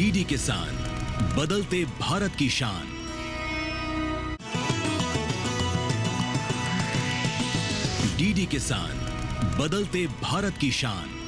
DD किसान, बदलते भारत की शान। डीडी किसान, बदलते भारत की शान।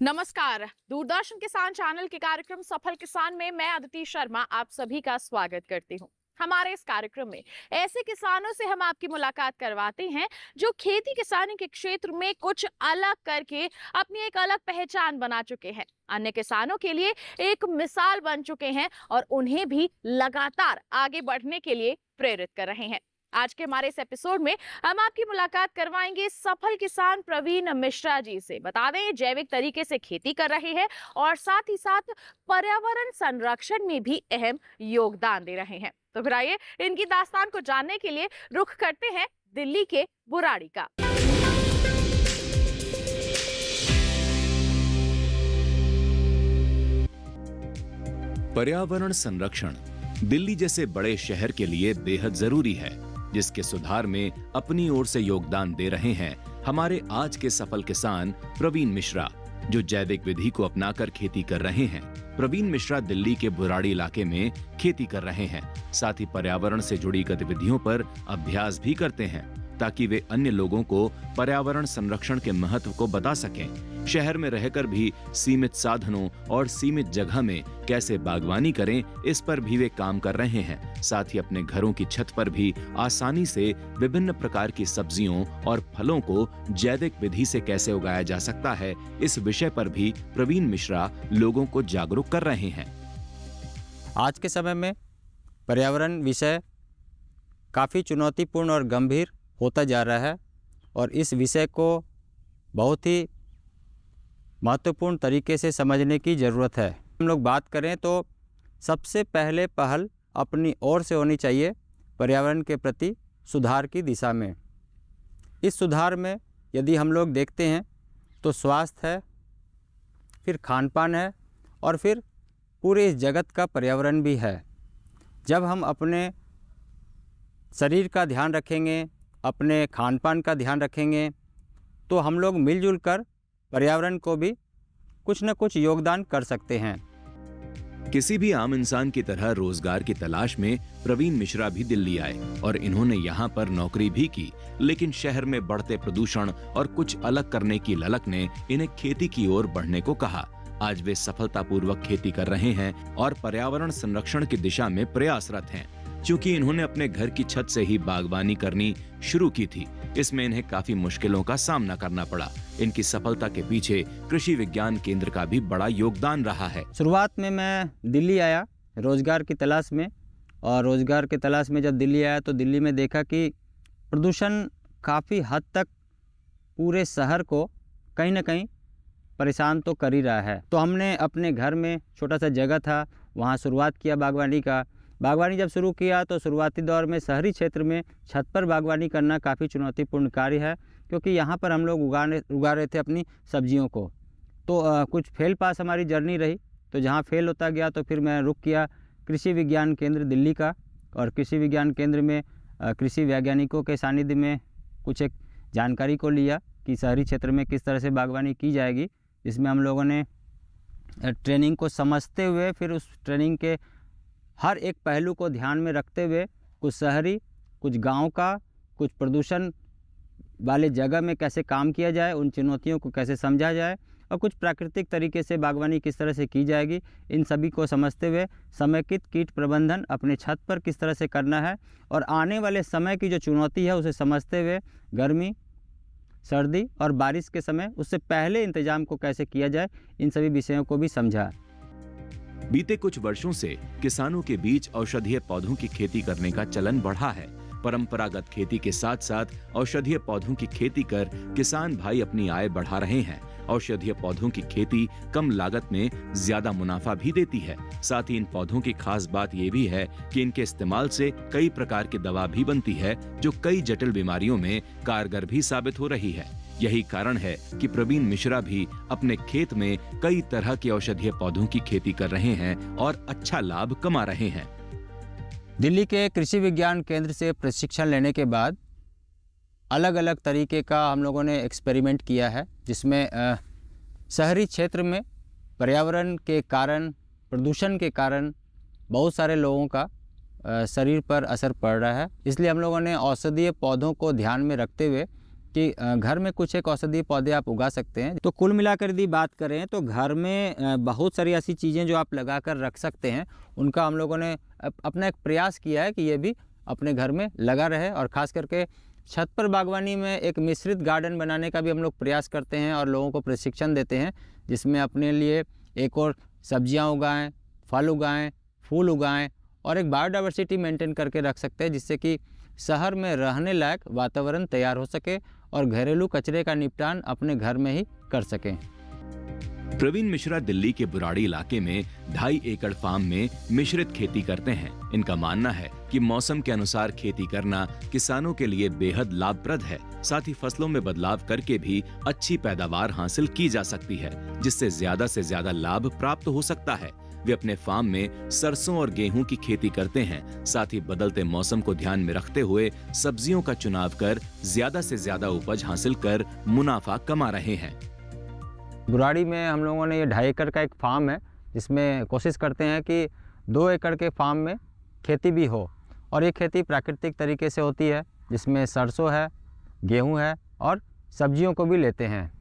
नमस्कार, दूरदर्शन किसान चैनल के कार्यक्रम सफल किसान में मैं अदिति शर्मा आप सभी का स्वागत करती हूं। हमारे इस कार्यक्रम में ऐसे किसानों से हम आपकी मुलाकात करवाते हैं जो खेती किसानी के क्षेत्र में कुछ अलग करके अपनी एक अलग पहचान बना चुके हैं, अन्य किसानों के लिए एक मिसाल बन चुके हैं और उन्हें भी लगातार आगे बढ़ने के लिए प्रेरित कर रहे हैं। आज के हमारे इस एपिसोड में हम आपकी मुलाकात करवाएंगे सफल किसान प्रवीण मिश्रा जी से। बता दें, ये जैविक तरीके से खेती कर रहे हैं और साथ ही साथ पर्यावरण संरक्षण में भी अहम योगदान दे रहे हैं। तो फिर आइए इनकी दास्तान को जानने के लिए रुख करते हैं दिल्ली के बुराड़ी का। पर्यावरण संरक्षण दिल्ली जैसे बड़े शहर के लिए बेहद जरूरी है, जिसके सुधार में अपनी ओर से योगदान दे रहे हैं हमारे आज के सफल किसान प्रवीण मिश्रा, जो जैविक विधि को अपनाकर खेती कर रहे हैं। प्रवीण मिश्रा दिल्ली के बुराड़ी इलाके में खेती कर रहे हैं, साथ ही पर्यावरण से जुड़ी गतिविधियों पर अभ्यास भी करते हैं ताकि वे अन्य लोगों को पर्यावरण संरक्षण के महत्व को बता सकें। शहर में रहकर भी सीमित साधनों और सीमित जगह में कैसे बागवानी करें, इस पर भी वे काम कर रहे हैं। साथ ही अपने घरों की छत पर भी आसानी से विभिन्न प्रकार की सब्जियों और फलों को जैविक विधि से कैसे उगाया जा सकता है, इस विषय पर भी प्रवीण मिश्रा लोगों को जागरूक कर रहे हैं। आज के समय में पर्यावरण विषय काफ़ी चुनौतीपूर्ण और गंभीर होता जा रहा है और इस विषय को बहुत ही महत्वपूर्ण तरीके से समझने की ज़रूरत है। हम लोग बात करें तो सबसे पहले पहल अपनी ओर से होनी चाहिए पर्यावरण के प्रति सुधार की दिशा में। इस सुधार में यदि हम लोग देखते हैं तो स्वास्थ्य है, फिर खान पान है और फिर पूरे इस जगत का पर्यावरण भी है। जब हम अपने शरीर का ध्यान रखेंगे, अपने खान पान का ध्यान रखेंगे, तो हम लोग मिलजुल कर पर्यावरण को भी कुछ न कुछ योगदान कर सकते हैं। किसी भी आम इंसान की तरह रोजगार की तलाश में प्रवीण मिश्रा भी दिल्ली आए और इन्होंने यहाँ पर नौकरी भी की, लेकिन शहर में बढ़ते प्रदूषण और कुछ अलग करने की ललक ने इन्हें खेती की ओर बढ़ने को कहा। आज वे सफलतापूर्वक खेती कर रहे हैं और पर्यावरण संरक्षण की दिशा में प्रयासरत हैं। क्योंकि इन्होंने अपने घर की छत से ही बागवानी करनी शुरू की थी, इसमें इन्हें काफी मुश्किलों का सामना करना पड़ा। इनकी सफलता के पीछे कृषि विज्ञान केंद्र का भी बड़ा योगदान रहा है। शुरुआत में मैं दिल्ली आया रोजगार की तलाश में, और रोजगार की तलाश में जब दिल्ली आया तो दिल्ली में देखा कि प्रदूषण काफ़ी हद तक पूरे शहर को कहीं ना कहीं परेशान तो कर ही रहा है। तो हमने अपने घर में छोटा सा जगह था, वहाँ शुरुआत किया बागवानी का। बागवानी जब शुरू किया तो शुरुआती दौर में शहरी क्षेत्र में छत पर बागवानी करना काफ़ी चुनौतीपूर्ण कार्य है, क्योंकि यहाँ पर हम लोग उगा रहे थे अपनी सब्जियों को। तो कुछ फेल पास हमारी जर्नी रही, तो जहाँ फेल होता गया तो फिर मैं रुक किया कृषि विज्ञान केंद्र दिल्ली का। और कृषि विज्ञान केंद्र में कृषि वैज्ञानिकों के सानिध्य में कुछ एक जानकारी को लिया कि शहरी क्षेत्र में किस तरह से बागवानी की जाएगी। इसमें हम लोगों ने ट्रेनिंग को समझते हुए, फिर उस ट्रेनिंग के हर एक पहलू को ध्यान में रखते हुए कुछ शहरी, कुछ गांव का, कुछ प्रदूषण वाले जगह में कैसे काम किया जाए, उन चुनौतियों को कैसे समझा जाए और कुछ प्राकृतिक तरीके से बागवानी किस तरह से की जाएगी, इन सभी को समझते हुए समेकित कीट प्रबंधन अपने छत पर किस तरह से करना है और आने वाले समय की जो चुनौती है उसे समझते हुए गर्मी, सर्दी और बारिश के समय उससे पहले इंतजाम को कैसे किया जाए, इन सभी विषयों को भी समझा। बीते कुछ वर्षों से किसानों के बीच औषधीय पौधों की खेती करने का चलन बढ़ा है। परंपरागत खेती के साथ साथ औषधीय पौधों की खेती कर किसान भाई अपनी आय बढ़ा रहे हैं। औषधीय पौधों की खेती कम लागत में ज्यादा मुनाफा भी देती है। साथ ही इन पौधों की खास बात ये भी है कि इनके इस्तेमाल से कई प्रकार की दवा भी बनती है जो कई जटिल बीमारियों में कारगर भी साबित हो रही है। यही कारण है कि प्रवीण मिश्रा भी अपने खेत में कई तरह के औषधीय पौधों की खेती कर रहे हैं और अच्छा लाभ कमा रहे हैं। दिल्ली के कृषि विज्ञान केंद्र से प्रशिक्षण लेने के बाद अलग अलग तरीके का हम लोगों ने एक्सपेरिमेंट किया है, जिसमें शहरी क्षेत्र में पर्यावरण के कारण, प्रदूषण के कारण बहुत सारे लोगों का शरीर पर असर पड़ रहा है। इसलिए हम लोगों ने औषधीय पौधों को ध्यान में रखते हुए कि घर में कुछ एक औषधीय पौधे आप उगा सकते हैं। तो कुल मिलाकर यदि बात करें तो घर में बहुत सारी ऐसी चीज़ें जो आप लगा कर रख सकते हैं, उनका हम लोगों ने अपना एक प्रयास किया है कि ये भी अपने घर में लगा रहे। और ख़ास करके छत पर बागवानी में एक मिश्रित गार्डन बनाने का भी हम लोग प्रयास करते हैं और लोगों को प्रशिक्षण देते हैं, जिसमें अपने लिए एक और सब्जियां उगाएं, फल उगाएं, फूल उगाएं और एक बायोडाइवर्सिटी मेंटेन करके रख सकते हैं, जिससे कि शहर में रहने लायक वातावरण तैयार हो सके और घरेलू कचरे का निपटान अपने घर में ही कर सकें। प्रवीण मिश्रा दिल्ली के बुराड़ी इलाके में 2.5 एकड़ फार्म में मिश्रित खेती करते हैं। इनका मानना है कि मौसम के अनुसार खेती करना किसानों के लिए बेहद लाभप्रद है। साथ ही फसलों में बदलाव करके भी अच्छी पैदावार हासिल की जा सकती है, जिससे से ज्यादा लाभ प्राप्त हो सकता है। वे अपने फार्म में सरसों और गेहूं की खेती करते हैं। साथ ही बदलते मौसम को ध्यान में रखते हुए सब्जियों का चुनाव कर से ज्यादा उपज हासिल कर मुनाफा कमा रहे हैं। बुराड़ी में हम लोगों ने ये 2.5 एकड़ का एक फार्म है, जिसमें कोशिश करते हैं कि 2 एकड़ के फार्म में खेती भी हो और ये खेती प्राकृतिक तरीके से होती है, जिसमें सरसों है, गेहूं है और सब्जियों को भी लेते हैं।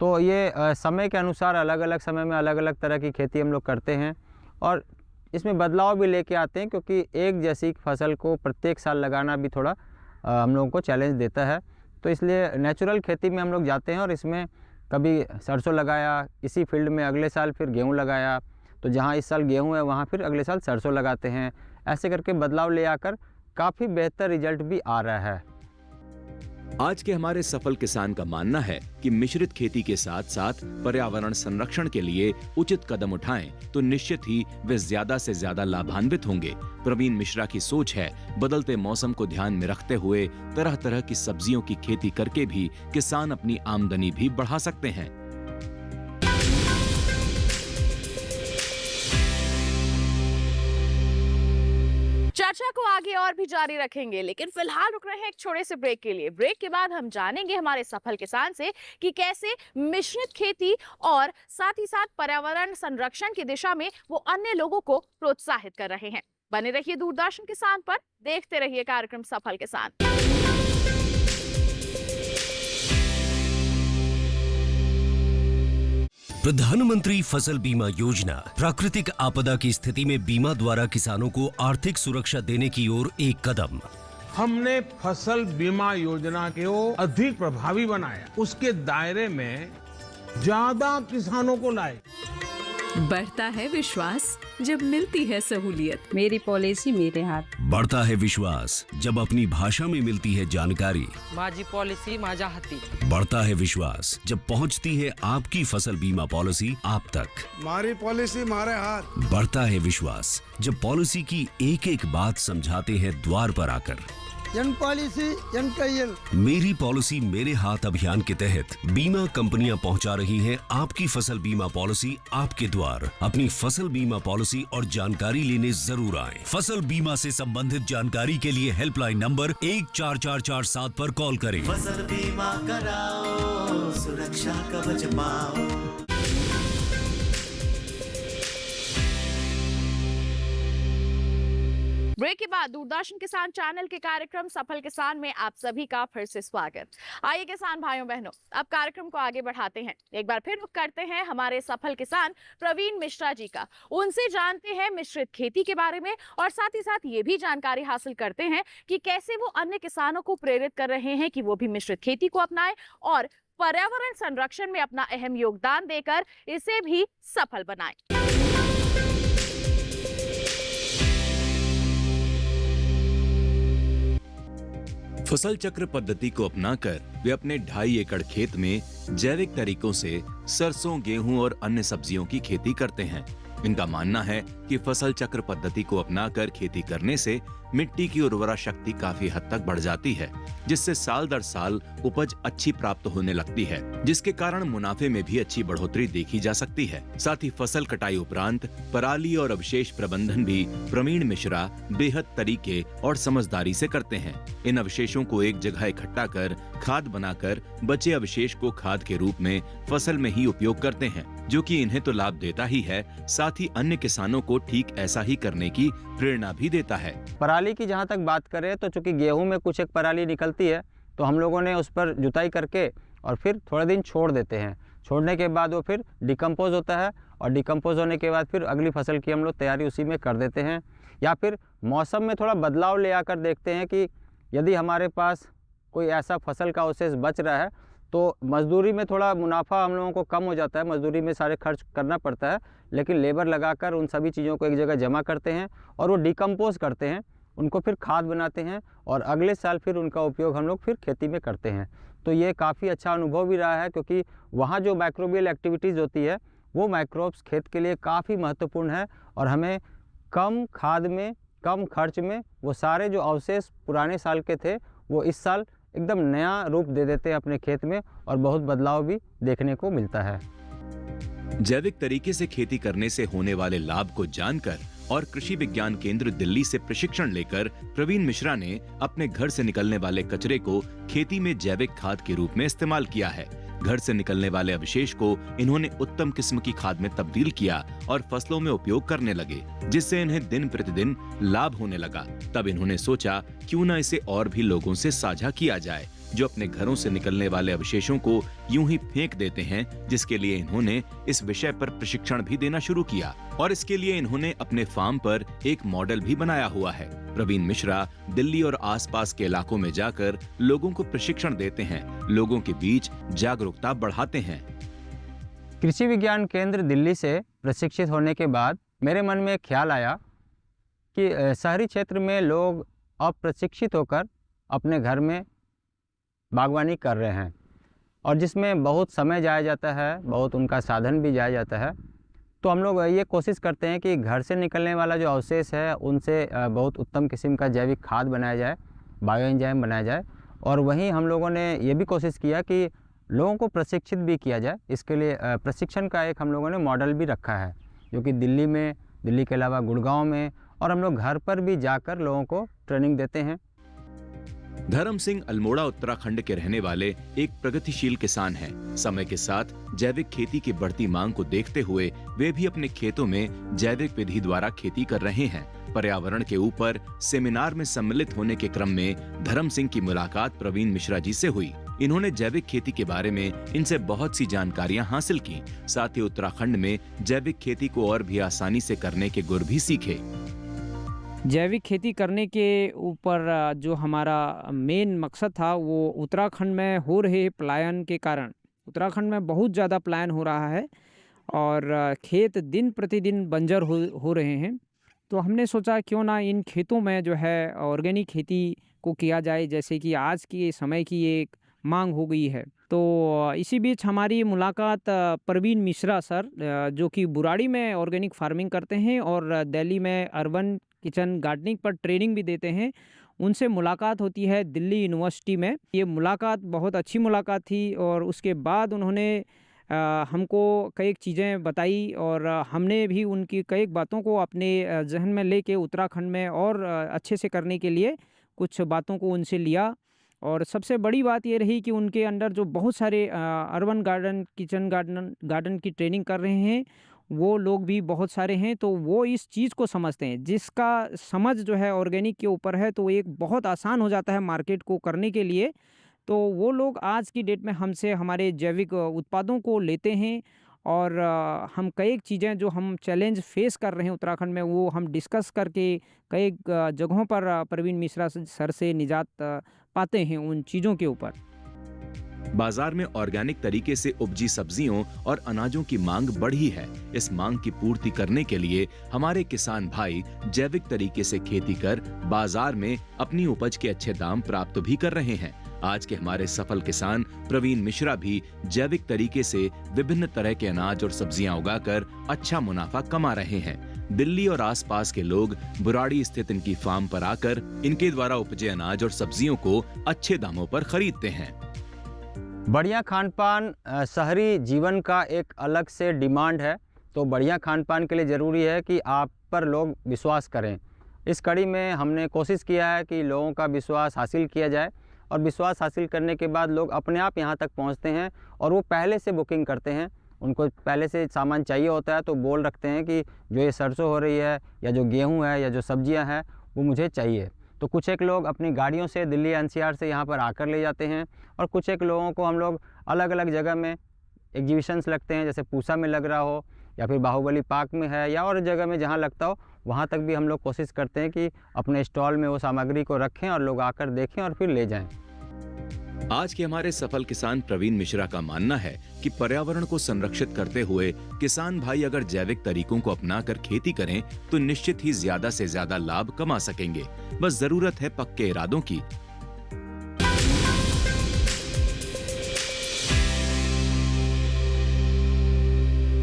तो ये समय के अनुसार अलग अलग समय में अलग अलग तरह की खेती हम लोग करते हैं और इसमें बदलाव भी लेके आते हैं, क्योंकि एक जैसी फसल को प्रत्येक साल लगाना भी थोड़ा हम लोगों को चैलेंज देता है। तो इसलिए नेचुरल खेती में हम लोग जाते हैं और इसमें कभी सरसों लगाया, इसी फील्ड में अगले साल फिर गेहूं लगाया, तो जहां इस साल गेहूं है वहां फिर अगले साल सरसों लगाते हैं। ऐसे करके बदलाव ले आकर काफ़ी बेहतर रिजल्ट भी आ रहा है। आज के हमारे सफल किसान का मानना है कि मिश्रित खेती के साथ साथ पर्यावरण संरक्षण के लिए उचित कदम उठाएं तो निश्चित ही वे ज्यादा से ज्यादा लाभान्वित होंगे। प्रवीण मिश्रा की सोच है बदलते मौसम को ध्यान में रखते हुए तरह तरह की सब्जियों की खेती करके भी किसान अपनी आमदनी भी बढ़ा सकते हैं। चर्चा को आगे और भी जारी रखेंगे, लेकिन फिलहाल रुक रहे हैं एक छोटे से ब्रेक के लिए। ब्रेक के बाद हम जानेंगे हमारे सफल किसान से कि कैसे मिश्रित खेती और साथ ही साथ पर्यावरण संरक्षण की दिशा में वो अन्य लोगों को प्रोत्साहित कर रहे हैं। बने रहिए दूरदर्शन किसान पर, देखते रहिए कार्यक्रम सफल किसान। प्रधानमंत्री फसल बीमा योजना प्राकृतिक आपदा की स्थिति में बीमा द्वारा किसानों को आर्थिक सुरक्षा देने की ओर एक कदम। हमने फसल बीमा योजना को अधिक प्रभावी बनाया, उसके दायरे में ज्यादा किसानों को लाए। बढ़ता है विश्वास जब मिलती है सहूलियत। मेरी पॉलिसी मेरे हाथ। बढ़ता है विश्वास जब अपनी भाषा में मिलती है जानकारी। माझी पॉलिसी माझ्या हाती। बढ़ता है विश्वास जब पहुंचती है आपकी फसल बीमा पॉलिसी आप तक। हमारी पॉलिसी हमारे हाथ। बढ़ता है विश्वास जब पॉलिसी की एक एक बात समझाते हैं द्वार पर आकर। मेरी पॉलिसी मेरे हाथ अभियान के तहत बीमा कंपनियां पहुंचा रही हैं आपकी फसल बीमा पॉलिसी आपके द्वार। अपनी फसल बीमा पॉलिसी और जानकारी लेने जरूर आएं। फसल बीमा से संबंधित जानकारी के लिए हेल्पलाइन नंबर 14447 पर कॉल करें। फसल बीमा कराओ, सुरक्षा कवच पाओ। ब्रेक के बाद दूरदर्शन किसान चैनल के कार्यक्रम सफल किसान में आप सभी का फिर से स्वागत। आइए किसान भाइयों बहनों, अब कार्यक्रम को आगे बढ़ाते हैं। एक बार फिर रुख करते हैं हमारे सफल किसान प्रवीण मिश्रा जी का। उनसे जानते हैं मिश्रित खेती के बारे में और साथ ही साथ ये भी जानकारी हासिल करते हैं कि कैसे वो अन्य किसानों को प्रेरित कर रहे हैं कि वो भी मिश्रित खेती को अपनाएं और पर्यावरण संरक्षण में अपना अहम योगदान देकर इसे भी सफल बनाएं। फसल चक्र पद्धति को अपनाकर वे अपने 2.5 एकड़ खेत में जैविक तरीकों से सरसों, गेहूं और अन्य सब्जियों की खेती करते हैं। इनका मानना है कि फसल चक्र पद्धति को अपनाकर खेती करने से मिट्टी की उर्वरा शक्ति काफी हद तक बढ़ जाती है, जिससे साल दर साल उपज अच्छी प्राप्त होने लगती है, जिसके कारण मुनाफे में भी अच्छी बढ़ोतरी देखी जा सकती है। साथ ही फसल कटाई उपरांत पराली और अवशेष प्रबंधन भी प्रवीण मिश्रा बेहद तरीके और समझदारी से करते हैं। इन अवशेषों को एक जगह इकट्ठा कर खाद बनाकर बचे अवशेष को खाद के रूप में फसल में ही उपयोग करते हैं, जो कि इन्हें तो लाभ देता ही है, साथ ही अन्य किसानों को ठीक ऐसा ही करने की प्रेरणा भी देता है। पराली की जहाँ तक बात करें तो चूंकि गेहूं में कुछ एक पराली निकलती है, तो हम लोगों ने उस पर जुताई करके और फिर थोड़े दिन छोड़ देते हैं। छोड़ने के बाद वो फिर डिकम्पोज होता है और डिकम्पोज होने के बाद फिर अगली फसल की हम लोग तैयारी उसी में कर देते हैं। या फिर मौसम में थोड़ा बदलाव ले आकर देखते हैं कि यदि हमारे पास कोई ऐसा फसल का अवशेष बच रहा है तो मजदूरी में थोड़ा मुनाफा हम लोगों को कम हो जाता है, मजदूरी में सारे खर्च करना पड़ता है, लेकिन लेबर लगाकर उन सभी चीज़ों को एक जगह जमा करते हैं और वो डिकम्पोज करते हैं, उनको फिर खाद बनाते हैं और अगले साल फिर उनका उपयोग हम लोग फिर खेती में करते हैं। तो ये काफ़ी अच्छा अनुभव भी रहा है, क्योंकि वहाँ जो माइक्रोबियल एक्टिविटीज़ होती है वो माइक्रोब्स खेत के लिए काफ़ी महत्वपूर्ण है और हमें कम खाद में, कम खर्च में वो सारे जो अवशेष पुराने साल के थे वो इस साल एकदम नया रूप दे देते हैं अपने खेत में और बहुत बदलाव भी देखने को मिलता है। जैविक तरीके से खेती करने से होने वाले लाभ को जानकर और कृषि विज्ञान केंद्र दिल्ली से प्रशिक्षण लेकर प्रवीण मिश्रा ने अपने घर से निकलने वाले कचरे को खेती में जैविक खाद के रूप में इस्तेमाल किया है। घर से निकलने वाले अवशेष को इन्होंने उत्तम किस्म की खाद में तब्दील किया और फसलों में उपयोग करने लगे, जिससे इन्हें दिन प्रतिदिन लाभ होने लगा। तब इन्होंने सोचा क्यों न इसे और भी लोगों से साझा किया जाए, जो अपने घरों से निकलने वाले अवशेषों को यूं ही फेंक देते हैं, जिसके लिए इन्होंने इस विषय पर प्रशिक्षण भी देना शुरू किया और इसके लिए इन्होंने अपने फार्म पर एक मॉडल भी बनाया हुआ है। प्रवीण मिश्रा दिल्ली और आसपास के इलाकों में जाकर लोगों को प्रशिक्षण देते हैं, लोगों के बीच जागरूकता बढ़ाते हैं। कृषि विज्ञान केंद्र दिल्ली से प्रशिक्षित होने के बाद मेरे मन में एक ख्याल आया कि शहरी क्षेत्र में लोग अब प्रशिक्षित होकर अपने घर में बागवानी कर रहे हैं और जिसमें बहुत समय जाया जाता है, बहुत उनका साधन भी जाया जाता है। तो हम लोग ये कोशिश करते हैं कि घर से निकलने वाला जो अवशेष है उनसे बहुत उत्तम किस्म का जैविक खाद बनाया जाए, बायो एंजाइम बनाया जाए। और वहीं हम लोगों ने ये भी कोशिश किया कि लोगों को प्रशिक्षित भी किया जाए। इसके लिए प्रशिक्षण का एक हम लोगों ने मॉडल भी रखा है, जो कि दिल्ली के अलावा गुड़गांव में, और हम लोग घर पर भी जाकर लोगों को ट्रेनिंग देते हैं। धर्म सिंह अल्मोड़ा उत्तराखंड के रहने वाले एक प्रगतिशील किसान हैं। समय के साथ जैविक खेती की बढ़ती मांग को देखते हुए वे भी अपने खेतों में जैविक विधि द्वारा खेती कर रहे हैं। पर्यावरण के ऊपर सेमिनार में सम्मिलित होने के क्रम में धर्म सिंह की मुलाकात प्रवीण मिश्रा जी से हुई। इन्होंने जैविक खेती के बारे में इनसे बहुत सी जानकारियां हासिल की, साथ ही उत्तराखंड में जैविक खेती को और भी आसानी से करने के गुर भी सीखे। जैविक खेती करने के ऊपर जो हमारा मेन मकसद था वो उत्तराखंड में हो रहे पलायन के कारण, उत्तराखंड में बहुत ज़्यादा पलायन हो रहा है और खेत दिन प्रतिदिन बंजर हो रहे हैं। तो हमने सोचा क्यों ना इन खेतों में जो है ऑर्गेनिक खेती को किया जाए, जैसे कि आज के समय की एक मांग हो गई है। तो इसी बीच हमारी मुलाकात प्रवीण मिश्रा सर, जो कि बुराड़ी में ऑर्गेनिक फार्मिंग करते हैं और दिल्ली में अर्बन किचन गार्डनिंग पर ट्रेनिंग भी देते हैं, उनसे मुलाकात होती है दिल्ली यूनिवर्सिटी में। ये मुलाकात बहुत अच्छी मुलाकात थी और उसके बाद उन्होंने हमको कई चीज़ें बताई और हमने भी उनकी कई बातों को अपने जहन में लेके उत्तराखंड में और अच्छे से करने के लिए कुछ बातों को उनसे लिया। और सबसे बड़ी बात ये रही कि उनके अंडर जो बहुत सारे अर्बन गार्डन किचन गार्डन की ट्रेनिंग कर रहे हैं वो लोग भी बहुत सारे हैं, तो वो इस चीज़ को समझते हैं, जिसका समझ जो है ऑर्गेनिक के ऊपर है तो एक बहुत आसान हो जाता है मार्केट को करने के लिए। तो वो लोग आज की डेट में हमसे हमारे जैविक उत्पादों को लेते हैं और हम कई चीज़ें जो हम चैलेंज फेस कर रहे हैं उत्तराखंड में वो हम डिस्कस करके कई जगहों पर प्रवीण मिश्रा सर से निजात पाते हैं उन चीज़ों के ऊपर। बाजार में ऑर्गेनिक तरीके से उपजी सब्जियों और अनाजों की मांग बढ़ी है। इस मांग की पूर्ति करने के लिए हमारे किसान भाई जैविक तरीके से खेती कर बाजार में अपनी उपज के अच्छे दाम प्राप्त भी कर रहे हैं। आज के हमारे सफल किसान प्रवीण मिश्रा भी जैविक तरीके से विभिन्न तरह के अनाज और सब्जियां उगाकर अच्छा मुनाफा कमा रहे हैं। दिल्ली और आसपास के लोग बुराड़ी स्थित इनकी फार्म पर आकर इनके द्वारा उपजे अनाज और सब्जियों को अच्छे दामों पर खरीदते हैं। बढ़िया खान पान शहरी जीवन का एक अलग से डिमांड है, तो बढ़िया खान पान के लिए ज़रूरी है कि आप पर लोग विश्वास करें। इस कड़ी में हमने कोशिश किया है कि लोगों का विश्वास हासिल किया जाए, और विश्वास हासिल करने के बाद लोग अपने आप यहाँ तक पहुँचते हैं और वो पहले से बुकिंग करते हैं। उनको पहले से सामान चाहिए होता है तो बोल रखते हैं कि जो ये सरसों हो रही है या जो गेहूँ है या जो सब्जियाँ हैं वो मुझे चाहिए। तो कुछ एक लोग अपनी गाड़ियों से दिल्ली एनसीआर से यहाँ पर आकर ले जाते हैं, और कुछ एक लोगों को हम लोग अलग अलग जगह में एग्जीबिशंस लगते हैं, जैसे पूसा में लग रहा हो या फिर बाहुबली पार्क में है या और जगह में जहाँ लगता हो, वहाँ तक भी हम लोग कोशिश करते हैं कि अपने स्टॉल में वो सामग्री को रखें और लोग आकर देखें और फिर ले जाएं। आज के हमारे सफल किसान प्रवीण मिश्रा का मानना है कि पर्यावरण को संरक्षित करते हुए किसान भाई अगर जैविक तरीकों को अपनाकर खेती करें तो निश्चित ही ज्यादा से ज्यादा लाभ कमा सकेंगे। बस जरूरत है पक्के इरादों की।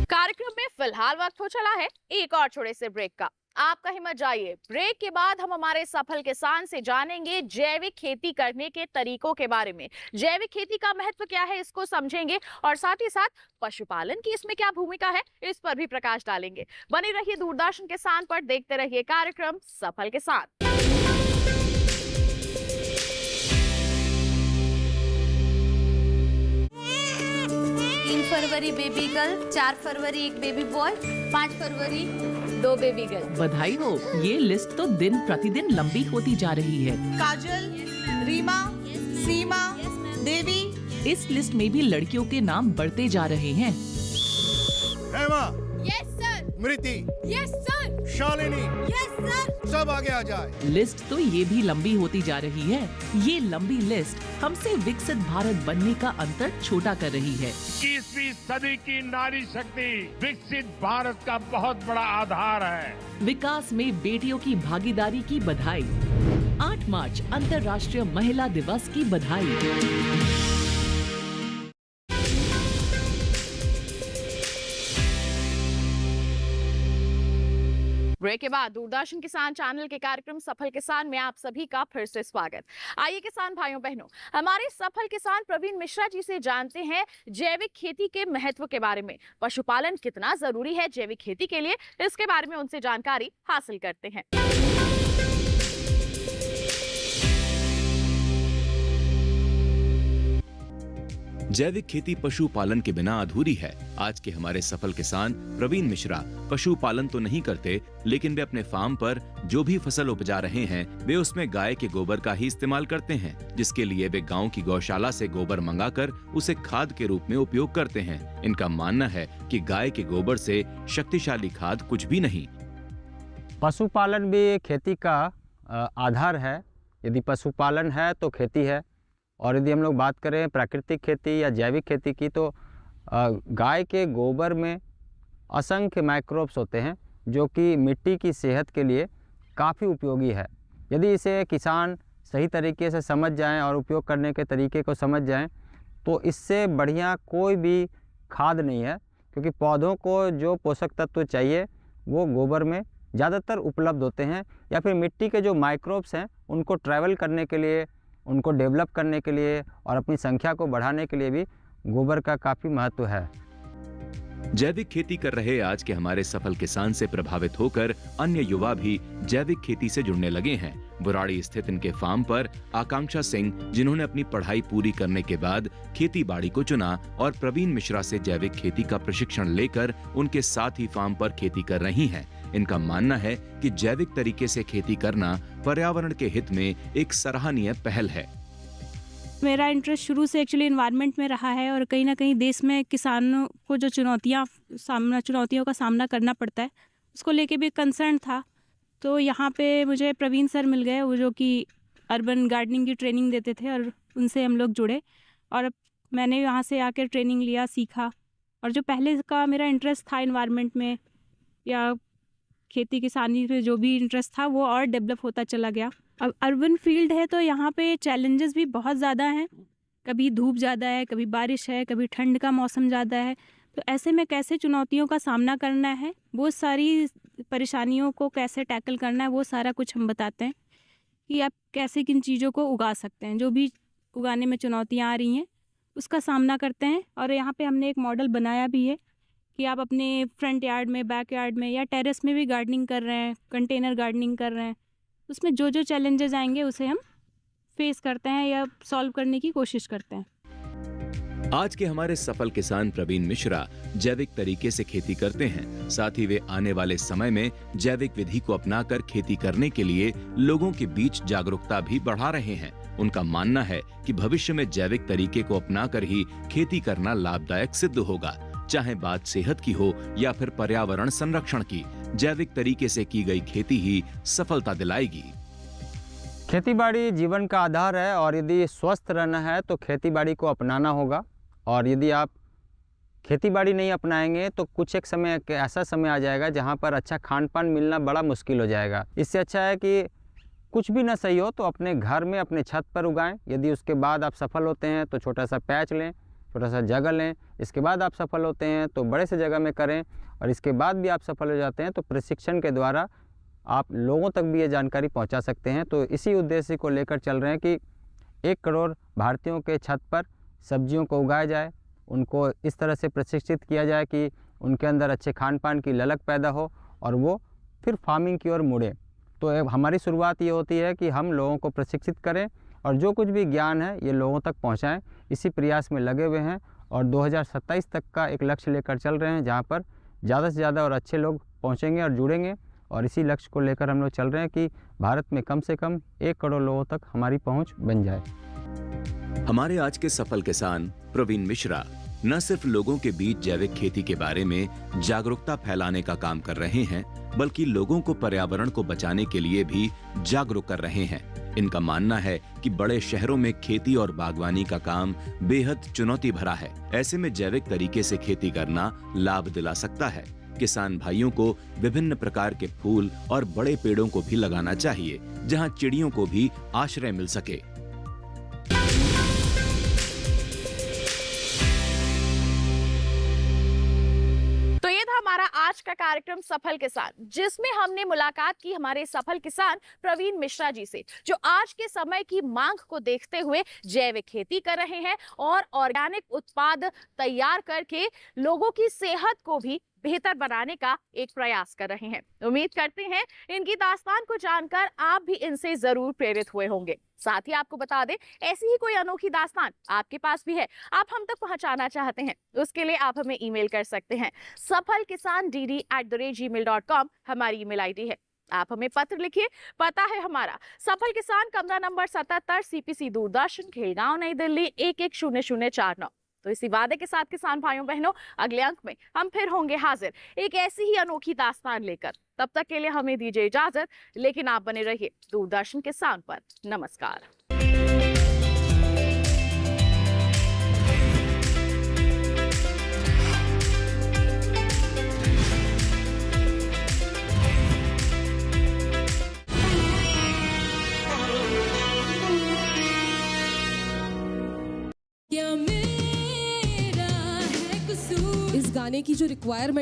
कार्यक्रम में फिलहाल वक्त हो चला है एक और छोटे से ब्रेक का। आपका हिम्मत जाइए। ब्रेक के बाद हम हमारे सफल किसान से जानेंगे जैविक खेती करने के तरीकों के बारे में, जैविक खेती का महत्व क्या है इसको समझेंगे, और साथ ही साथ पशुपालन की इसमें क्या भूमिका है इस पर भी प्रकाश डालेंगे। बने रहिए दूरदर्शन किसान पर, देखते रहिए कार्यक्रम सफल किसान। 3 फरवरी बेबी गर्ल, 4 फरवरी एक बेबी बॉय, 5 फरवरी 2 बेबी गर्ल। बधाई हो, ये लिस्ट तो दिन प्रतिदिन लंबी होती जा रही है। काजल, रीमा, सीमा, देवी, इस लिस्ट में भी लड़कियों के नाम बढ़ते जा रहे हैं। Hema, yes sir. Mriti, yes sir. Shalini, yes sir. सब आगे आ जाए। लिस्ट तो ये भी लंबी होती जा रही है। ये लंबी लिस्ट हमसे विकसित भारत बनने का अंतर छोटा कर रही है। 21वीं सदी की नारी शक्ति विकसित भारत का बहुत बड़ा आधार है। विकास में बेटियों की भागीदारी की बधाई। 8 मार्च अंतर्राष्ट्रीय महिला दिवस की बधाई। ब्रेक के बाद दूरदर्शन किसान चैनल के कार्यक्रम सफल किसान में आप सभी का फिर से स्वागत। आइए किसान भाइयों बहनों, हमारे सफल किसान प्रवीण मिश्रा जी से जानते हैं जैविक खेती के महत्व के बारे में। पशुपालन कितना जरूरी है जैविक खेती के लिए, इसके बारे में उनसे जानकारी हासिल करते हैं। जैविक खेती पशुपालन के बिना अधूरी है। आज के हमारे सफल किसान प्रवीण मिश्रा पशुपालन तो नहीं करते, लेकिन वे अपने फार्म पर जो भी फसल उपजा रहे हैं वे उसमें गाय के गोबर का ही इस्तेमाल करते हैं, जिसके लिए वे गांव की गौशाला से गोबर मंगाकर उसे खाद के रूप में उपयोग करते हैं। इनका मानना है कि गाय के गोबर से शक्तिशाली खाद कुछ भी नहीं। पशुपालन भी खेती का आधार है। यदि पशुपालन है तो खेती है, और यदि हम लोग बात करें प्राकृतिक खेती या जैविक खेती की तो गाय के गोबर में असंख्य माइक्रोब्स होते हैं जो कि मिट्टी की सेहत के लिए काफ़ी उपयोगी है। यदि इसे किसान सही तरीके से समझ जाएं और उपयोग करने के तरीके को समझ जाएं तो इससे बढ़िया कोई भी खाद नहीं है, क्योंकि पौधों को जो पोषक तत्व चाहिए वो गोबर में ज़्यादातर उपलब्ध होते हैं, या फिर मिट्टी के जो माइक्रोब्स हैं उनको ट्रैवल करने के लिए, उनको डेवलप करने के लिए और अपनी संख्या को बढ़ाने के लिए भी गोबर का काफ़ी महत्व है। जैविक खेती कर रहे आज के हमारे सफल किसान से प्रभावित होकर अन्य युवा भी जैविक खेती से जुड़ने लगे हैं। बुराड़ी स्थित इनके फार्म पर आकांक्षा सिंह, जिन्होंने अपनी पढ़ाई पूरी करने के बाद खेती बाड़ी को चुना और प्रवीण मिश्रा से जैविक खेती का प्रशिक्षण लेकर उनके साथ ही फार्म पर खेती कर रही हैं। इनका मानना है कि जैविक तरीके से खेती करना पर्यावरण के हित में एक सराहनीय पहल है। मेरा इंटरेस्ट शुरू से एक्चुअली एनवायरनमेंट में रहा है, और कहीं ना कहीं देश में किसानों को जो चुनौतियों का सामना करना पड़ता है उसको लेके भी कंसर्न था। तो यहाँ पे मुझे प्रवीण सर मिल गए, वो जो कि अर्बन गार्डनिंग की ट्रेनिंग देते थे, और उनसे हम लोग जुड़े और मैंने यहाँ से आकर ट्रेनिंग लिया, सीखा, और जो पहले का मेरा इंटरेस्ट था एनवायरनमेंट में या खेती किसानी में जो भी इंटरेस्ट था वो और डेवलप होता चला गया। अब अर्बन फील्ड है तो यहाँ पे चैलेंजेस भी बहुत ज़्यादा हैं, कभी धूप ज़्यादा है, कभी बारिश है, कभी ठंड का मौसम ज़्यादा है। तो ऐसे में कैसे चुनौतियों का सामना करना है, वो सारी परेशानियों को कैसे टैकल करना है, वो सारा कुछ हम बताते हैं कि आप कैसे किन चीज़ों को उगा सकते हैं। जो भी उगाने में चुनौतियाँ आ रही हैं उसका सामना करते हैं। और यहाँ पे हमने एक मॉडल बनाया भी है कि आप अपने फ्रंट यार्ड में, बैक यार्ड में या टेरेस में भी गार्डनिंग कर रहे हैं, कंटेनर गार्डनिंग कर रहे हैं, उसमें जो जो चैलेंजेस आएंगे उसे हम फेस करते हैं या सॉल्व करने की कोशिश करते हैं। आज के हमारे सफल किसान प्रवीण मिश्रा जैविक तरीके से खेती करते हैं। साथ ही वे आने वाले समय में जैविक विधि को अपनाकर खेती करने के लिए लोगों के बीच जागरूकता भी बढ़ा रहे हैं। उनका मानना है कि भविष्य में जैविक तरीके को अपनाकर ही खेती करना लाभदायक सिद्ध होगा। चाहे बात सेहत की हो या फिर पर्यावरण संरक्षण की, जैविक तरीके से की गई खेती ही सफलता दिलाएगी। खेतीबाड़ी जीवन का आधार है और यदि स्वस्थ रहना है तो खेतीबाड़ी को अपनाना होगा। और यदि आप खेतीबाड़ी नहीं अपनाएंगे तो कुछ एक समय ऐसा समय आ जाएगा जहां पर अच्छा खान पान मिलना बड़ा मुश्किल हो जाएगा। इससे अच्छा है कि कुछ भी ना सही हो तो अपने घर में, अपने छत पर उगाएं। यदि उसके बाद आप सफल होते हैं तो छोटा सा पैच लें, छोटा सा जगह लें। इसके बाद आप सफल होते हैं तो बड़े से जगह में करें। और इसके बाद भी आप सफल हो जाते हैं तो प्रशिक्षण के द्वारा आप लोगों तक भी ये जानकारी पहुंचा सकते हैं। तो इसी उद्देश्य को लेकर चल रहे हैं कि 1 करोड़ भारतीयों के छत पर सब्जियों को उगाया जाए, उनको इस तरह से प्रशिक्षित किया जाए कि उनके अंदर अच्छे खान पान की ललक पैदा हो और वो फिर फार्मिंग की ओर मुड़े। तो हमारी शुरुआत ये होती है कि हम लोगों को प्रशिक्षित करें और जो कुछ भी ज्ञान है ये लोगों तक पहुंचाएं। इसी प्रयास में लगे हुए हैं और 2027 तक का एक लक्ष्य लेकर चल रहे हैं जहां पर ज़्यादा से ज़्यादा और अच्छे लोग पहुंचेंगे और जुड़ेंगे। और इसी लक्ष्य को लेकर हम लोग चल रहे हैं कि भारत में कम से कम 1 करोड़ लोगों तक हमारी पहुंच बन जाए। हमारे आज के सफल किसान प्रवीण मिश्रा न सिर्फ लोगों के बीच जैविक खेती के बारे में जागरूकता फैलाने का काम कर रहे हैं, बल्कि लोगों को पर्यावरण को बचाने के लिए भी जागरूक कर रहे हैं। इनका मानना है कि बड़े शहरों में खेती और बागवानी का काम बेहद चुनौती भरा है। ऐसे में जैविक तरीके से खेती करना लाभ दिला सकता है। किसान भाइयों को विभिन्न प्रकार के फूल और बड़े पेड़ों को भी लगाना चाहिए, जहां चिड़ियों को भी आश्रय मिल सके। तो ये था हमारा आज का कार्यक्रम सफल किसान, जिसमें हमने मुलाकात की हमारे सफल किसान प्रवीण मिश्रा जी से, जो आज के समय की मांग को देखते हुए जैविक खेती कर रहे हैं और ऑर्गेनिक उत्पाद तैयार करके लोगों की सेहत को भी बेहतर बनाने का एक प्रयास कर रहे हैं। उम्मीद करते हैं इनकी दास्तान को जानकर आप भी इनसे जरूर प्रेरित हुए होंगे। साथ ही आपको बता दें, ऐसी ही कोई अनोखी दास्तान आपके पास भी है, आप हम तक पहुंचाना चाहते हैं, उसके लिए आप हमें ईमेल कर सकते हैं। safalkisan@gmail.com हमारी ईमेल आईडी है। आप हमें पत्र लिखिए, पता है हमारा सफल किसान, कमरा नंबर 77, CPC दूरदर्शन, खेलगांव, नई दिल्ली 110049। तो इसी वादे के साथ किसान भाइयों बहनों, अगले अंक में हम फिर होंगे हाजिर एक ऐसी ही अनोखी दास्तान लेकर। तब तक के लिए हमें दीजिए इजाजत, लेकिन आप बने रहिए दूरदर्शन किसान पर। नमस्कार। इस गाने की जो रिक्वायरमेंट